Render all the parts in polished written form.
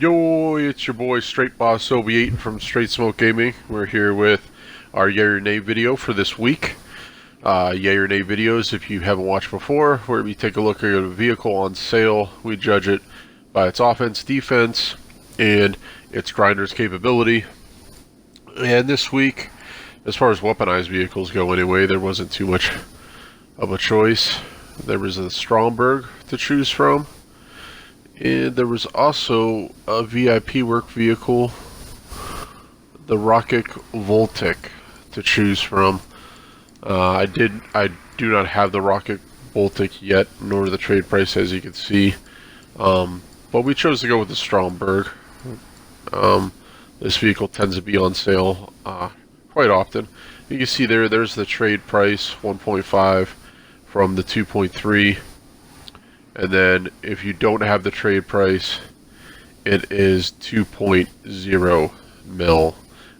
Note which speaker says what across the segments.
Speaker 1: Yo, it's your boy Straight Boss OB8 from Straight Smoke Gaming. We're here with our Yay or Nay video for this week. Yay or Nay videos, if you haven't watched before, where we take a look at a vehicle on sale. We judge it by its offense, defense, and its grinder's capability. And this week, as far as weaponized vehicles go anyway, there wasn't too much of a choice. There was a Stromberg to choose from. And there was also a VIP work vehicle, the Rocket Voltic, to choose from. I do not have the Rocket Voltic yet, nor the trade price, as you can see. But we chose to go with the Stromberg. This vehicle tends to be on sale quite often. You can see there's the trade price, 1.5 from the 2.3. And then if you don't have the trade price, it is 2.0 mil.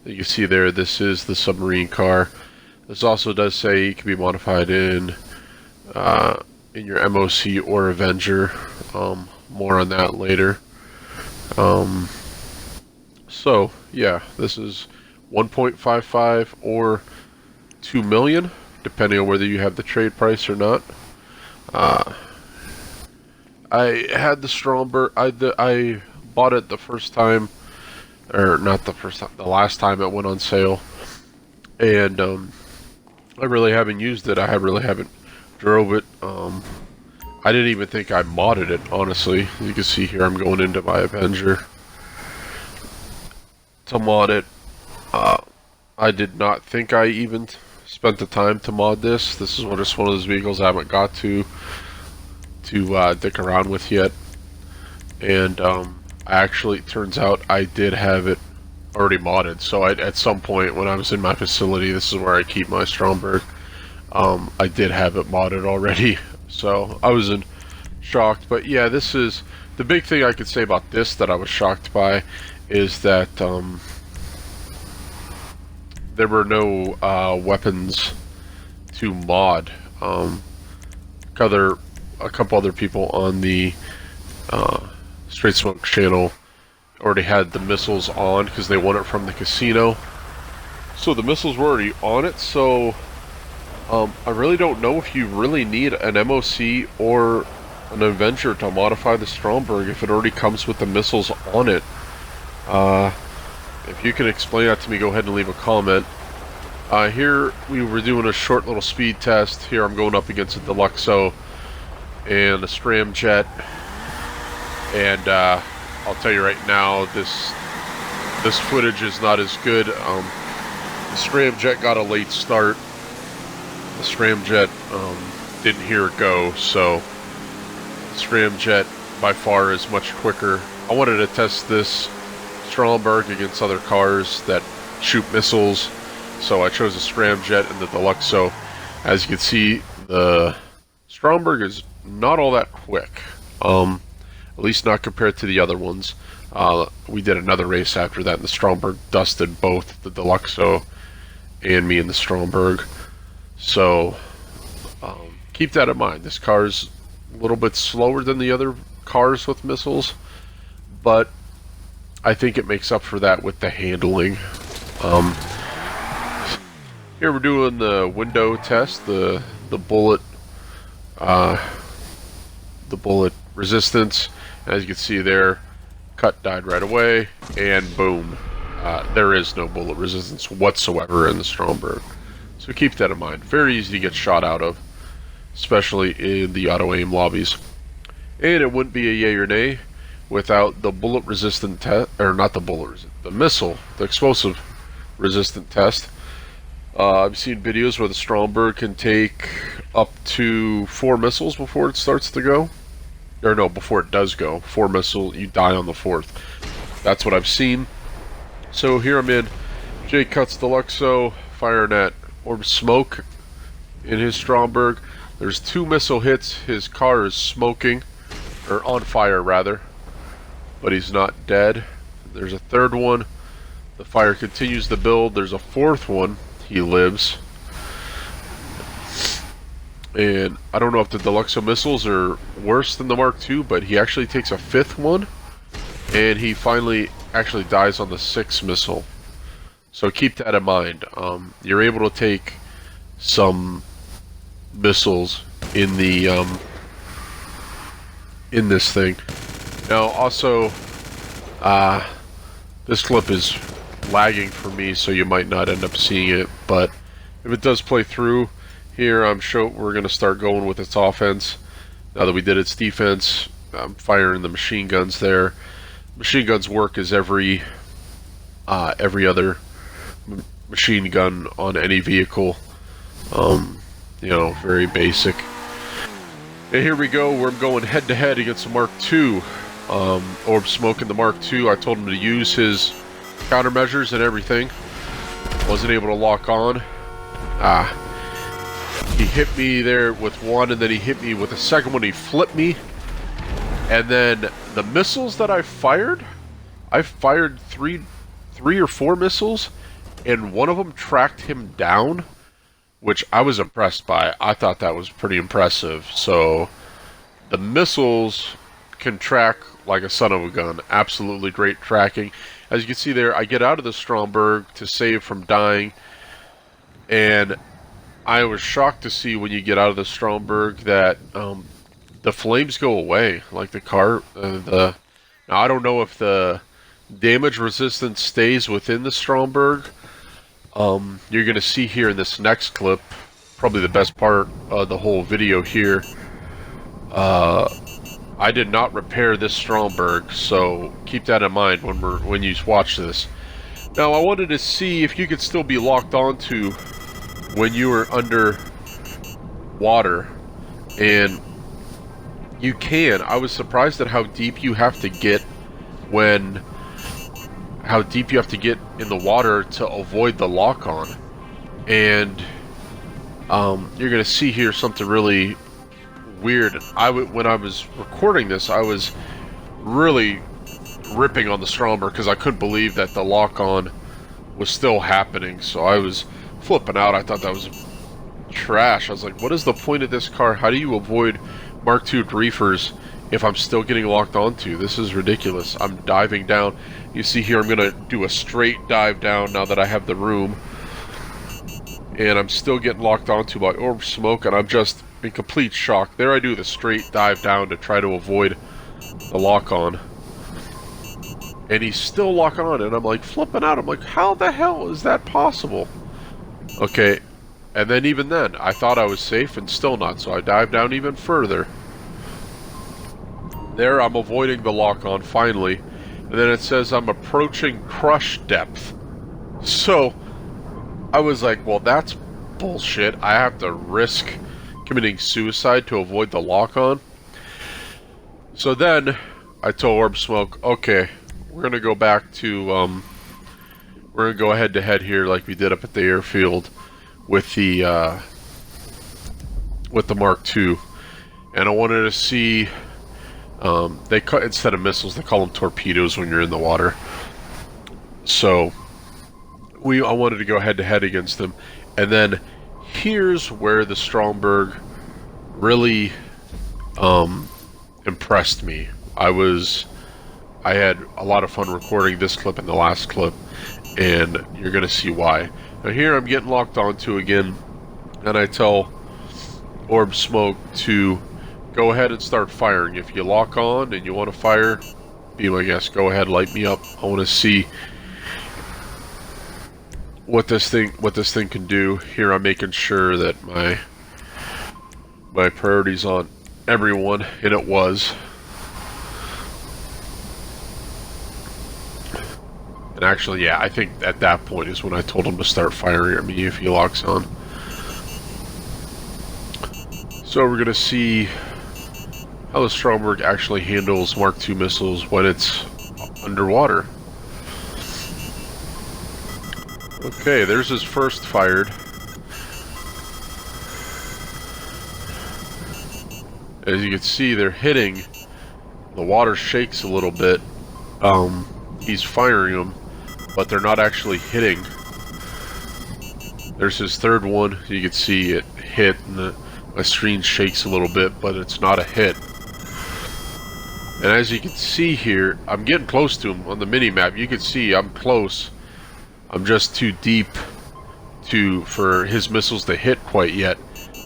Speaker 1: You can see there, this is the Submarine car. This also does say it can be modified in your MOC or Avenger. More on that later. So yeah, this is 1.55 or 2 million, depending on whether you have the trade price or not. I had the Stromberg. I bought it the first time, or not the first time, the last time it went on sale, and I really haven't used it. I really haven't drove it. I didn't even think I modded it, honestly. As you can see here, I'm going into my Avenger to mod it. I did not think I even spent the time to mod this. This is just one of those vehicles I haven't got to dick around with yet, and actually it turns out I did have it already modded. So at some point when I was in my facility, this is where I keep my Stromberg, I did have it modded already, so I was shocked. But yeah, this is the big thing I could say about this that I was shocked by, is that there were no weapons to mod. A couple other people on the Straight Smoke channel already had the missiles on because they won it from the casino. So the missiles were already on it, so I really don't know if you really need an MOC or an Avenger to modify the Stromberg if it already comes with the missiles on it. If you can explain that to me, go ahead and leave a comment. Here we were doing a short little speed test. Here I'm going up against a Deluxo and a Scramjet, and I'll tell you right now, this footage is not as good. The Scramjet got a late start. The Scramjet didn't hear it go, so the Scramjet by far is much quicker. I wanted to test this Stromberg against other cars that shoot missiles, so I chose the Scramjet and the Deluxo. As you can see, the Stromberg is not all that quick, at least not compared to the other ones. We did another race after that, and the Stromberg dusted both the Deluxo and me in the Stromberg. So keep that in mind. This car's a little bit slower than the other cars with missiles, but I think it makes up for that with the handling. Here we're doing the window test, the bullet resistance. As you can see there, cut died right away, and boom, there is no bullet resistance whatsoever in the Stromberg. So keep that in mind. Very easy to get shot out of, especially in the auto aim lobbies. And it wouldn't be a yay or nay without the bullet resistant test, or not the bullet, the missile, the explosive resistant test. I've seen videos where the Stromberg can take up to 4 missiles before it starts to go. Or no, before it does go. 4 missiles, you die on the 4th. That's what I've seen. So here I'm in Jay Cuts Deluxo, firing at Orb Smoke in his Stromberg. There's 2 missile hits. His car is smoking, or on fire rather, but he's not dead. There's a 3rd one. The fire continues to build. There's a 4th one. He lives. And I don't know if the Deluxo missiles are worse than the Mark II, but he actually takes a 5th one. and he finally actually dies on the 6th missile. So keep that in mind. You're able to take some missiles in the in this thing. Now also, this clip is lagging for me, so you might not end up seeing it, but if it does play through here, I'm sure we're going to start going with its offense. Now that we did its defense, I'm firing the machine guns there. Machine guns work as every other machine gun on any vehicle. You know, very basic. And here we go. We're going head to head against the Mark II. Orb Smoke in the Mark II. I told him to use his countermeasures and everything. Wasn't able to lock on. He hit me there with one, and then he hit me with a second one. He flipped me. And then the missiles that I fired three or four missiles, and one of them tracked him down, which I was impressed by. I thought that was pretty impressive. So the missiles can track like a son of a gun. Absolutely great tracking. As you can see there, I get out of the Stromberg to save from dying, and I was shocked to see when you get out of the Stromberg that the flames go away. Like the car, now I don't know if the damage resistance stays within the Stromberg. You're going to see here in this next clip, probably the best part of the whole video here. I did not repair this Stromberg, so keep that in mind when you watch this. Now, I wanted to see if you could still be locked onto when you were under water, and you can. I was surprised at how deep you have to get in the water to avoid the lock-on. And you're going to see here something really weird. When I was recording this, I was really ripping on the Stromberg because I couldn't believe that the lock-on was still happening. So I was flipping out. I thought that was trash. I was like, what is the point of this car? How do you avoid Mark II griefers if I'm still getting locked onto? This is ridiculous. I'm diving down. You see here, I'm going to do a straight dive down now that I have the room. And I'm still getting locked onto by Orb Smoke, and I'm just in complete shock. There I do the straight dive down to try to avoid the lock-on. And he's still locking on, and I'm like flipping out. I'm like, how the hell is that possible? Okay, and then even then, I thought I was safe and still not, so I dive down even further. There, I'm avoiding the lock-on finally, and then it says I'm approaching crush depth. So, I was like, well, that's bullshit. I have to risk committing suicide to avoid the lock-on. So then, I told Orb Smoke, okay, we're going to go back to, we're going to go head-to-head here like we did up at the airfield with the Mark II. And I wanted to see, instead of missiles, they call them torpedoes when you're in the water. So, I wanted to go head-to-head against them. And then, here's where the Stromberg really impressed me. I had a lot of fun recording this clip and the last clip, and you're going to see why. Now here I'm getting locked onto again, and I tell Orb Smoke to go ahead and start firing. If you lock on and you want to fire, be my guest. Go ahead, light me up. I want to see what this thing can do. Here I'm making sure that my priority's on everyone, and it was. And actually, yeah, I think at that point is when I told him to start firing at me if he locks on. So we're going to see how the Stromberg actually handles Mark II missiles when it's underwater. Okay, there's his first fired. As you can see, they're hitting. The water shakes a little bit. He's firing them, but they're not actually hitting. There's his third one. You can see it hit, and my screen shakes a little bit, but it's not a hit. And as you can see here, I'm getting close to him on the mini-map. You can see I'm close. I'm just too deep for his missiles to hit quite yet.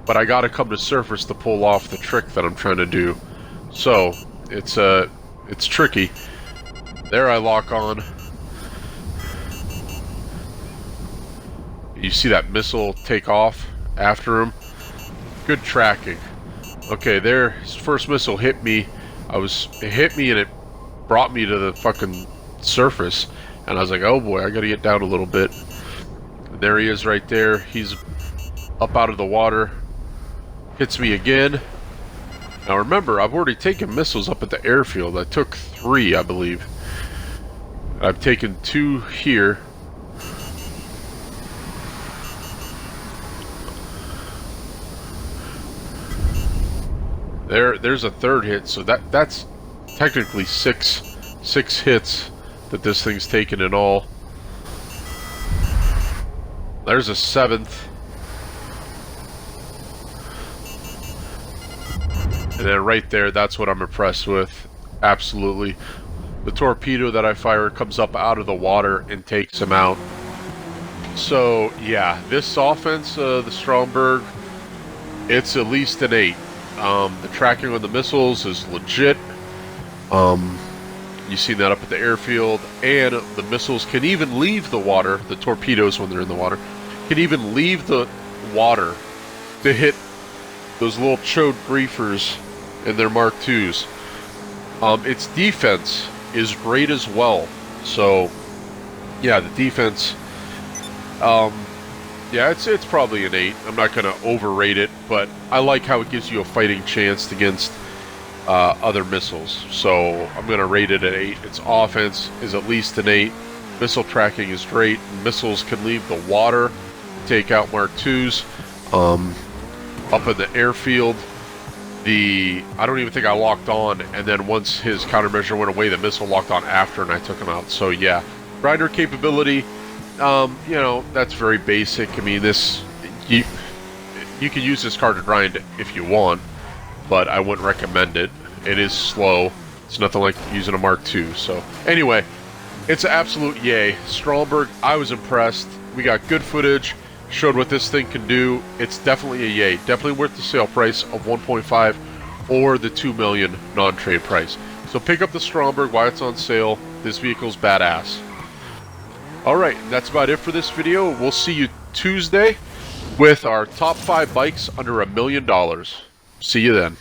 Speaker 1: But I gotta come to surface to pull off the trick that I'm trying to do. So, it's tricky. There I lock on. You see that missile take off after him? Good tracking. Okay, there, his first missile hit me. It hit me and it brought me to the fucking surface. And I was like, oh boy, I gotta get down a little bit. And there he is right there. He's up out of the water. Hits me again. Now remember, I've already taken missiles up at the airfield. I took 3, I believe. I've taken 2 here. There's a 3rd hit, so that's technically six hits that this thing's taken in all. There's a 7th. And then right there, that's what I'm impressed with. Absolutely. The torpedo that I fire comes up out of the water and takes him out. So, yeah, this offense, the Stromberg, it's at least an 8. The tracking on the missiles is legit. You see that up at the airfield, and the missiles can even leave the water. The torpedoes, when they're in the water, can even leave the water to hit those little chode griefers in their Mark IIs. Its defense is great as well. So, yeah, the defense. Yeah, it's probably an 8. I'm not going to overrate it, but I like how it gives you a fighting chance against other missiles. So I'm going to rate it at 8. Its offense is at least an 8. Missile tracking is great. Missiles can leave the water, take out Mark IIs. Up in the airfield, I don't even think I locked on, and then once his countermeasure went away, the missile locked on after, and I took him out. So yeah, grinder capability. You know, that's very basic. I mean, you can use this card to grind if you want, but I wouldn't recommend it. It is slow. It's nothing like using a Mark II. So anyway, it's an absolute yay. Stromberg, I was impressed. We got good footage, showed what this thing can do. It's definitely a yay. Definitely worth the sale price of 1.5 or the 2 million non-trade price. So pick up the Stromberg while it's on sale. This vehicle's badass. Alright, that's about it for this video. We'll see you Tuesday with our top 5 bikes under $1 million. See you then.